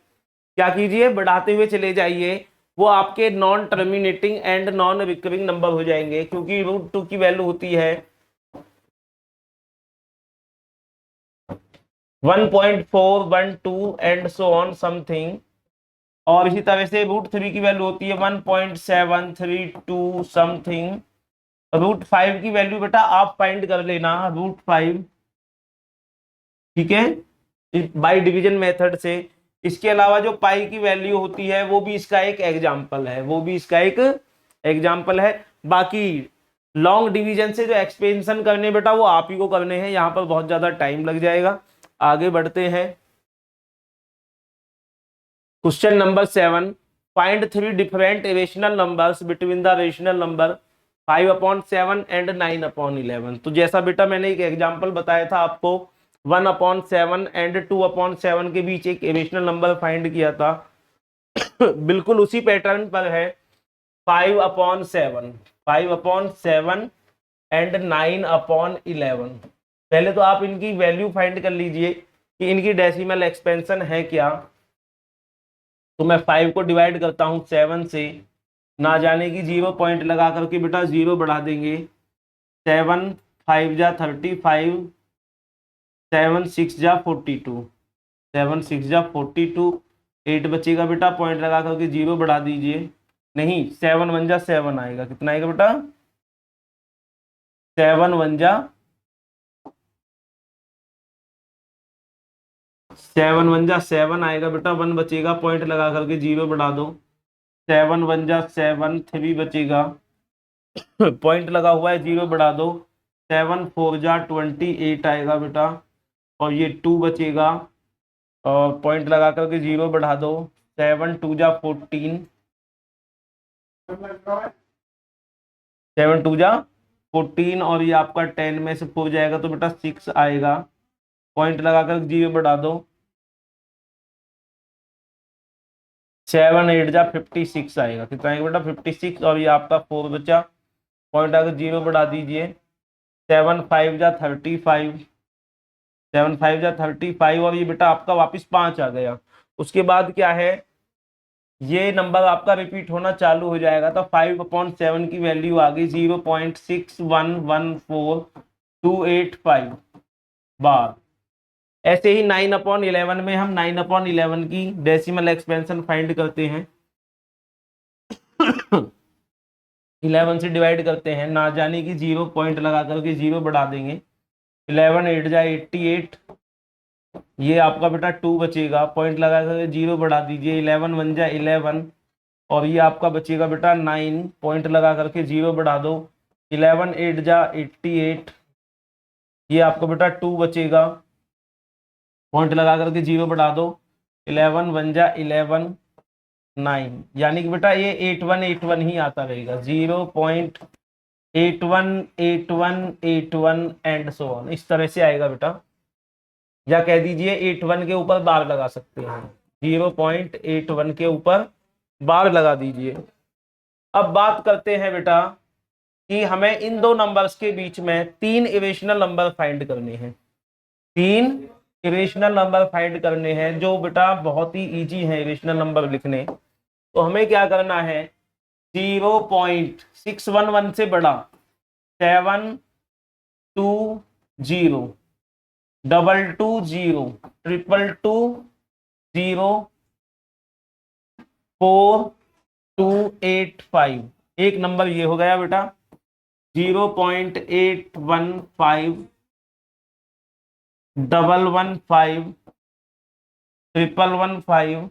क्या कीजिए, बढ़ाते हुए चले जाइए, वो आपके non terminating and non recurring number हो जाएंगे, क्योंकि √2 की वैल्यू होती है 1.412 एंड सो ऑन समथिंग, और इसी तरह से √3 की वैल्यू होती है 1.732 समथिंग। √5 की वैल्यू बेटा आप फाइंड कर लेना, √5, ठीक है, बाय डिवीजन मेथड से। इसके अलावा जो पाई की वैल्यू होती है वो भी इसका एक एग्जाम्पल है, बाकी लॉन्ग डिवीजन से जो एक्सपेंशन करने बेटा वो आप ही को करने हैं, यहाँ पर बहुत ज्यादा टाइम लग जाएगा। आगे बढ़ते हैं, question number 7, find 3 different irrational numbers between the rational number 5/7 and 9/11। तो जैसा बेटा मैंने एक एग्जांपल बताया था आपको, 1/7 एंड 2/7 के बीच एक इरेशनल नंबर फाइंड किया था, बिल्कुल उसी पैटर्न पर है 5/7 एंड 9/11। पहले तो आप इनकी वैल्यू फाइंड कर लीजिए कि इनकी डेसिमल एक्सपेंशन है क्या। तो मैं 5 को डिवाइड करता हूं 7 से, ना जाने की 0 पॉइंट लगा करके बेटा 0 बढ़ा देंगे। 7 5 जा 35, 7 6 जा 42, 7 6 जा 42, 8 बचेगा बेटा, पॉइंट लगा करके 0 बढ़ा दीजिए। नहीं, 7 1 जा 7 आएगा, कितना आएगा बेटा, 7 1 जा 7 आएगा बेटा, 1 बचेगा, पॉइंट लगा करके 0 बढ़ा दो। 7 1 जा 7, 3 बचेगा, पॉइंट लगा हुआ है, 0 बढ़ा दो। 7 4 जा 28 आएगा बेटा, और ये 2 बचेगा, और पॉइंट लगा करके 0 बढ़ा दो। 7 2 जा 14, 7 2 जा 14, और ये आपका 10 में से 4 जाएगा तो बेटा 6 आएगा, पॉइंट लगा कर 0 बढ़ा दो। 7 8 जा 56 आएगा, कितना आएगा बेटा, 56, और ये आपका 4 बचा, पॉइंट आकर 0 बढ़ा दीजिए। 7 5 जा 35, 7 5 जा 35, और ये बेटा आपका वापस 5 आ गया। उसके बाद क्या है, ये नंबर आपका रिपीट होना चालू हो जाएगा। तो 5/7 की वैल्यू आ गई 0.611428 बार। ऐसे ही 9/11 में हम 9/11 की डेसिमल एक्सपेंशन फाइंड करते हैं। 11 से डिवाइड करते हैं, ना जाने की 0 पॉइंट लगा करके 0 बढ़ा देंगे। 11 8 जा 88, ये आपका बेटा 2 बचेगा, पॉइंट लगा करके 0 बढ़ा दीजिए। 11 1 जा 11, और ये आपका बचेगा बेटा 9, पॉइंट लगा करके 0 बढ़ा दो। 11 8 जा 88, ये आपका बेटा 2 बचेगा, पॉइंट लगा करके 0 बढ़ा दो। 11 1 जा 11, 9, यानी कि बेटा ये 8181 ही आता रहेगा, 0.818181 एंड सो ऑन, इस तरह से आएगा बेटा, या कह दीजिए 81 के ऊपर बार लगा सकते हैं, 0.81 के ऊपर बार लगा दीजिए। अब बात करते हैं बेटा कि हमें इन दो नंबर्स के बीच में 3 इरेशनल नंबर फाइंड करने हैं, 3 इरेशनल नंबर फाइंड करने हैं, जो बेटा बहुत ही इजी है इरेशनल नंबर लिखने। तो हमें क्या करना है, 0.611 से बड़ा 720 220 222 04285। एक नंबर ये हो गया बेटा 0.815 115 115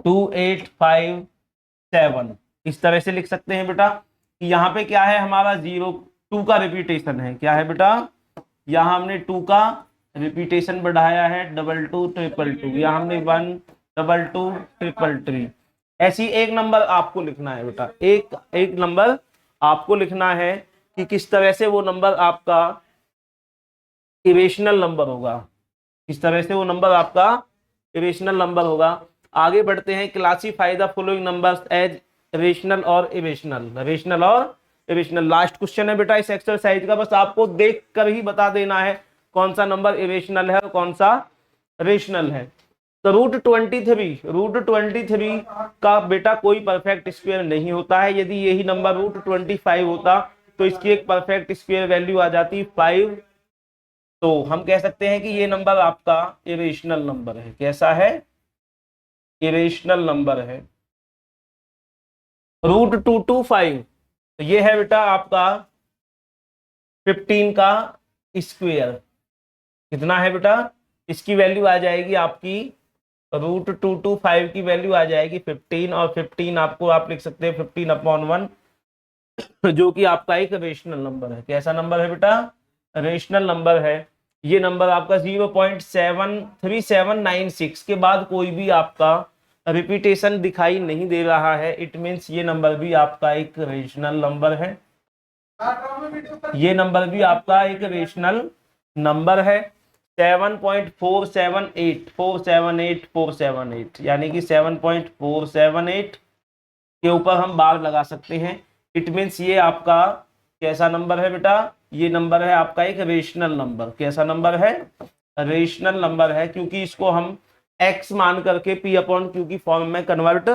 2857। इस तरह से लिख सकते हैं बेटा कि यहाँ पे क्या है हमारा 2 का रिपीटेशन है। क्या है बेटा, यहाँ हमने 2 का रिपीटेशन बढ़ाया है 22 222, यहाँ हमने 1 22 333। ऐसी एक नंबर आपको लिखना है बेटा, एक नंबर आपको लिखना है कि किस तरह से वो नंबर आपका इरेशनल नंबर होगा, किस तरह से वो नंबर आपका इरेशनल नंबर होगा। आगे बढ़ते हैं। Classify the following numbers as rational और इरेशनल। रेशनल और इरेशनल लास्ट क्वेश्चन है बेटा इस एक्सरसाइज का। बस आपको देख कर ही बता देना है कौन सा नंबर इरेशनल है और कौन सा रेशनल है। तो रूट 23 का बेटा कोई परफेक्ट स्क्वायर नहीं होता है। यदि यही नंबर रूट 25 होता तो इसकी एक परफेक्ट स्क्वायर वैल्यू आ जाती 5। तो हम कह सकते हैं कि ये नंबर आपका इरेशनल नंबर है। कैसा है, इरेशनल नंबर है। रूट 225 तो ये है बेटा आपका 15 का स्क्वायर। कितना है बेटा, इसकी वैल्यू आ जाएगी आपकी रूट 225 की वैल्यू आ जाएगी 15, और 15 आपको आप लिख सकते हैं 15/1, जो कि आपका एक रेशनल नंबर है। कैसा नंबर है बेटा, रेशनल नंबर है। ये नंबर आपका 0.73796 के बाद कोई भी आपका रिपीटेशन दिखाई नहीं दे रहा है। इट मीन्स ये नंबर भी आपका एक रेशनल नंबर है। ये नंबर भी आपका एक रेशनल नंबर है। 7.478478 यानी कि 7.478 के ऊपर हम बार लगा सकते हैं। इट मीन्स ये आपका कैसा नंबर है बेटा, ये नंबर है आपका एक रेशनल नंबर। कैसा नंबर है, रेशनल नंबर है, क्योंकि इसको हम x मान करके p/q की फॉर्म में कन्वर्ट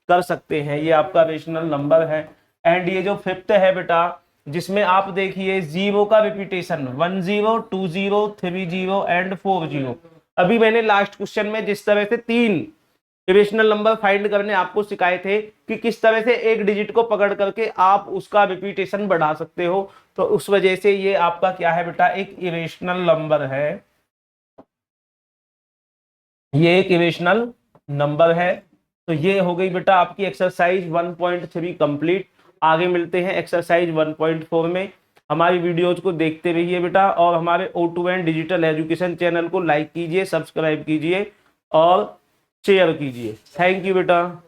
कर सकते हैं। ये आपका रेशनल नंबर है। एंड ये जो फिफ्थ है बेटा, जिसमें आप देखिए 0 का रिपीटेशन 10 20 30 एंड 40। अभी मैंने लास्ट क्वेश्चन में जिस तरह से 3 इरेशनल नंबर फाइंड करने आपको सिखाए थे कि किस तरह से एक डिजिट को पकड़ करके आप उसका रिपीटेशन बढ़ा सकते हो, तो उस वजह से ये आपका क्या है बेटा, एक इरेशनल नंबर है। ये एक इरेशनल नंबर है। तो ये हो गई बेटा आपकी एक्सरसाइज 1.3 कंप्लीट। आगे मिलते हैं एक्सरसाइज 1.4 में। हमारी वीडियोज को देखते रहिए बेटा, और हमारे O2N डिजिटल एजुकेशन चैनल को लाइक कीजिए, सब्सक्राइब कीजिए और शेयर कीजिए। थैंक यू बेटा।